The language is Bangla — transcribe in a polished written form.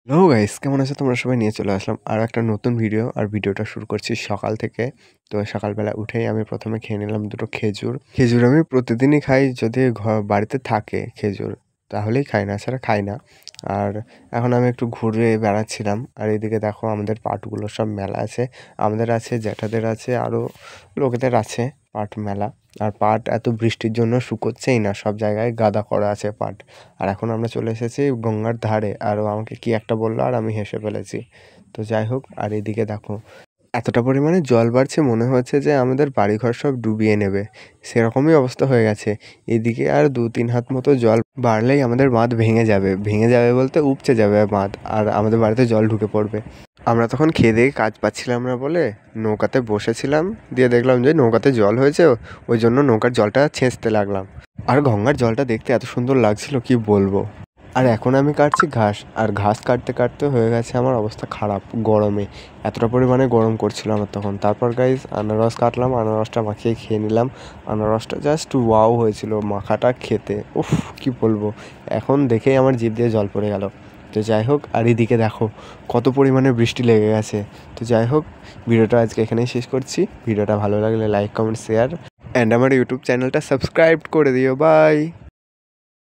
হ্যালো গাইস, কেমন আছো তোমরা সবাই? নিয়ে চলে আসলাম আর একটা নতুন ভিডিও। আর ভিডিওটা শুরু করছি সকাল থেকে। তো সকালবেলা উঠেই আমি প্রথমে খেয়ে নিলাম দুটো খেজুর। খেজুর আমি প্রতিদিনই খাই, যদি বাড়িতে থাকে খেজুর তাহলেই খাই, না ছাড়া খাই না। আর এখন আমি একটু ঘুরে বেড়াচ্ছিলাম। আর এদিকে দেখো আমাদের পাটগুলো সব মেলা আছে, আমাদের আছে, জ্যাঠাদের আছে, আরও লোকেদের আছে পাট মেলা। আর পাট এত বৃষ্টির জন্য শুকোচ্ছেই না, সব জায়গায় গাদা করা আছে পাট। আর এখন আমরা চলে এসেছি গঙ্গার ধারে, আর ও আমাকে কি একটা বললো আর আমি হেসে ফেলেছি। তো যাই হোক, আর এদিকে দেখো এতটা পরিমাণে জল বাড়ছে, মনে হচ্ছে যে আমাদের বাড়িঘর সব ডুবিয়ে নেবে, সেরকমই অবস্থা হয়ে গেছে। এদিকে আর 2-3 হাত মতো জল বাড়লেই আমাদের বাঁধ ভেঙে যাবে, ভেঙে যাবে বলতে উপচে যাবে বাঁধ, আর আমাদের বাড়িতে জল ঢুকে পড়বে। আমরা তখন খেয়ে দিয়ে কাজ পাচ্ছিলাম না বলে নৌকাতে বসেছিলাম, দিয়ে দেখলাম যে নৌকাতে জল হয়েছে, ওই জন্য নৌকার জলটা ছেঁচতে লাগলাম। আর গঙ্গার জলটা দেখতে এত সুন্দর লাগছিল কি বলবো। আর এখন আমি কাটছি ঘাস, আর ঘাস কাটতে কাটতে হয়ে গেছে আমার অবস্থা খারাপ গরমে। এতটা পরিমাণে গরম করছিল আমার তখন। তারপর গাইস আনারস কাটলাম, আনারসটা মাখিয়ে খেয়ে নিলাম। আনারসটা জাস্ট ওয়াও হয়েছিল মাখাটা খেতে, উফ কি বলবো। এখন দেখেই আমার জিভ দিয়ে জল পড়ে গেল। তো যাই হোক, আর এদিকে দেখো কত পরিমাণে বৃষ্টি লেগে গেছে। তো যাই হোক, ভিডিওটা আজকে এখানেই শেষ করছি। ভিডিওটা ভালো লাগলে লাইক, কমেন্ট, শেয়ার অ্যান্ড আমার ইউটিউব চ্যানেলটা সাবস্ক্রাইব করে দিও। বাই।